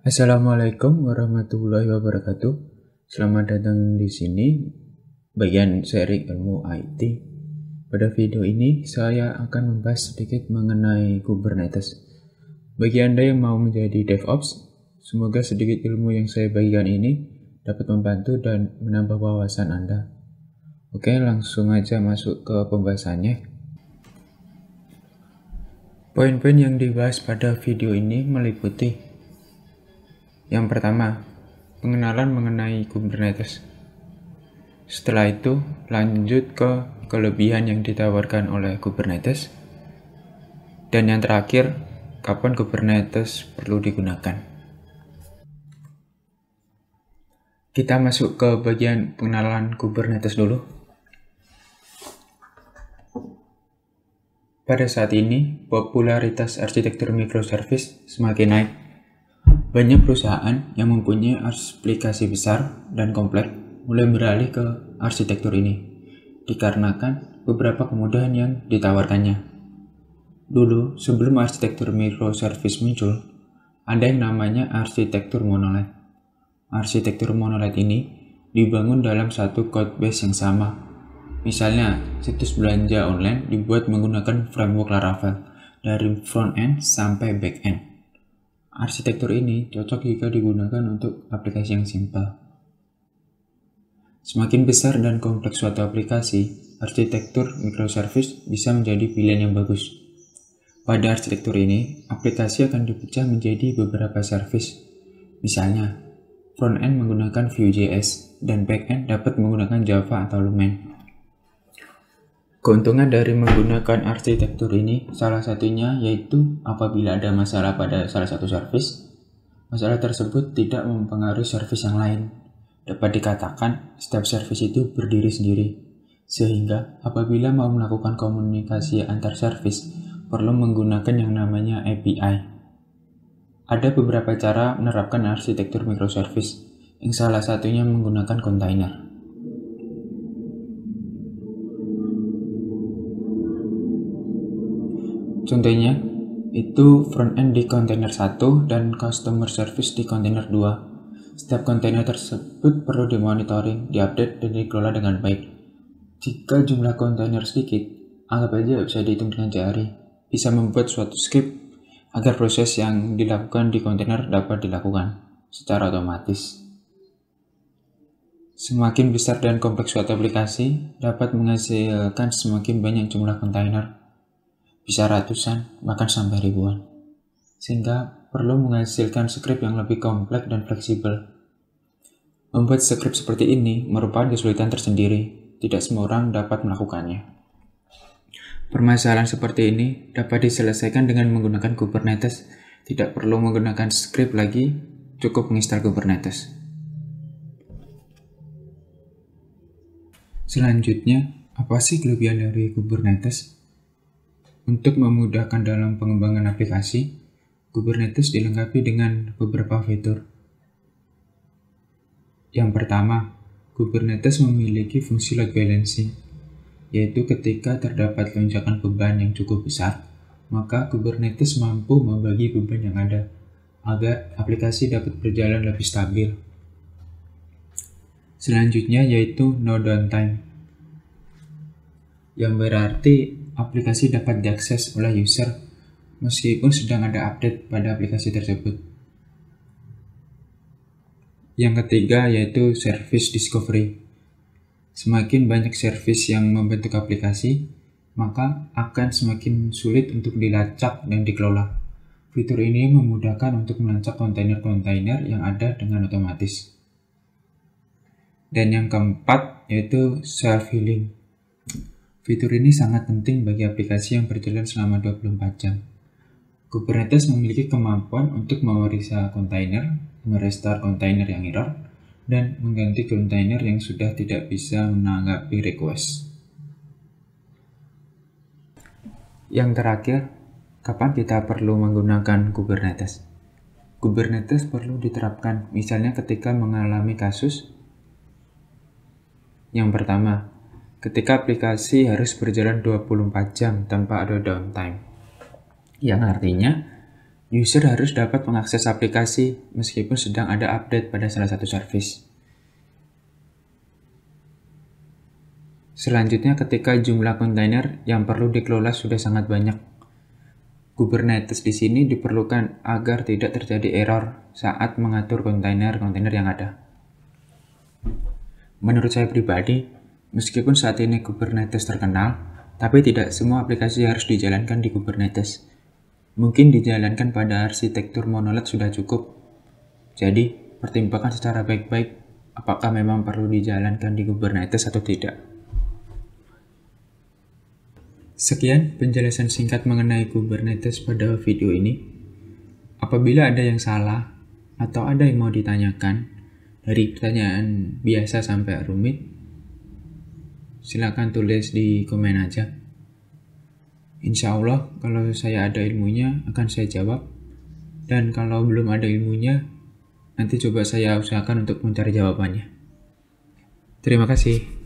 Assalamualaikum warahmatullahi wabarakatuh. Selamat datang di sini, bagian sharing ilmu IT. Pada video ini, saya akan membahas sedikit mengenai Kubernetes. Bagi Anda yang mau menjadi DevOps, semoga sedikit ilmu yang saya bagikan ini dapat membantu dan menambah wawasan Anda. Oke, langsung aja masuk ke pembahasannya. Poin-poin yang dibahas pada video ini meliputi: yang pertama, pengenalan mengenai Kubernetes. Setelah itu, lanjut ke kelebihan yang ditawarkan oleh Kubernetes. Dan yang terakhir, kapan Kubernetes perlu digunakan. Kita masuk ke bagian pengenalan Kubernetes dulu. Pada saat ini, popularitas arsitektur microservice semakin naik. Banyak perusahaan yang mempunyai aplikasi besar dan kompleks mulai beralih ke arsitektur ini, dikarenakan beberapa kemudahan yang ditawarkannya. Dulu, sebelum arsitektur microservice muncul, ada yang namanya arsitektur monolith. Arsitektur monolith ini dibangun dalam satu codebase yang sama. Misalnya, situs belanja online dibuat menggunakan framework Laravel dari front-end sampai back-end. Arsitektur ini cocok jika digunakan untuk aplikasi yang simpel. Semakin besar dan kompleks suatu aplikasi, arsitektur microservice bisa menjadi pilihan yang bagus. Pada arsitektur ini, aplikasi akan dipecah menjadi beberapa service. Misalnya, front-end menggunakan Vue.js dan back-end dapat menggunakan Java atau Lumen. Keuntungan dari menggunakan arsitektur ini salah satunya yaitu apabila ada masalah pada salah satu service, masalah tersebut tidak mempengaruhi service yang lain. Dapat dikatakan setiap service itu berdiri sendiri, sehingga apabila mau melakukan komunikasi antar service perlu menggunakan yang namanya API. Ada beberapa cara menerapkan arsitektur microservice, yang salah satunya menggunakan kontainer. Contohnya, itu front-end di kontainer 1 dan customer service di kontainer 2. Setiap kontainer tersebut perlu dimonitoring, diupdate, dan dikelola dengan baik. Jika jumlah kontainer sedikit, anggap aja bisa dihitung dengan jari. Bisa membuat suatu script agar proses yang dilakukan di kontainer dapat dilakukan secara otomatis. Semakin besar dan kompleks suatu aplikasi, dapat menghasilkan semakin banyak jumlah kontainer. Bisa ratusan, bahkan sampai ribuan. Sehingga perlu menghasilkan script yang lebih kompleks dan fleksibel. Membuat script seperti ini merupakan kesulitan tersendiri. Tidak semua orang dapat melakukannya. Permasalahan seperti ini dapat diselesaikan dengan menggunakan Kubernetes. Tidak perlu menggunakan script lagi, cukup menginstal Kubernetes. Selanjutnya, apa sih kelebihan dari Kubernetes? Untuk memudahkan dalam pengembangan aplikasi, Kubernetes dilengkapi dengan beberapa fitur. Yang pertama, Kubernetes memiliki fungsi load balancing, yaitu ketika terdapat lonjakan beban yang cukup besar, maka Kubernetes mampu membagi beban yang ada, agar aplikasi dapat berjalan lebih stabil. Selanjutnya yaitu no downtime, yang berarti aplikasi dapat diakses oleh user meskipun sedang ada update pada aplikasi tersebut. Yang ketiga yaitu service discovery. Semakin banyak service yang membentuk aplikasi, maka akan semakin sulit untuk dilacak dan dikelola. Fitur ini memudahkan untuk melacak kontainer-kontainer yang ada dengan otomatis. Dan yang keempat yaitu self-healing. Fitur ini sangat penting bagi aplikasi yang berjalan selama 24 jam. Kubernetes memiliki kemampuan untuk memeriksa kontainer, merestore kontainer yang error, dan mengganti kontainer yang sudah tidak bisa menanggapi request. Yang terakhir, kapan kita perlu menggunakan Kubernetes? Kubernetes perlu diterapkan misalnya ketika mengalami kasus. Yang pertama, ketika aplikasi harus berjalan 24 jam tanpa ada downtime. Yang artinya, User harus dapat mengakses aplikasi meskipun sedang ada update pada salah satu service. Selanjutnya, ketika jumlah kontainer yang perlu dikelola sudah sangat banyak, Kubernetes di sini diperlukan agar tidak terjadi error saat mengatur kontainer-kontainer yang ada. Menurut saya pribadi, meskipun saat ini Kubernetes terkenal, tapi tidak semua aplikasi harus dijalankan di Kubernetes. Mungkin dijalankan pada arsitektur monolit sudah cukup. Jadi, pertimbangkan secara baik-baik apakah memang perlu dijalankan di Kubernetes atau tidak. Sekian penjelasan singkat mengenai Kubernetes pada video ini. Apabila ada yang salah atau ada yang mau ditanyakan, dari pertanyaan biasa sampai rumit, silakan tulis di komen aja. Insya Allah, kalau saya ada ilmunya akan saya jawab. Dan kalau belum ada ilmunya, nanti coba saya usahakan untuk mencari jawabannya. Terima kasih.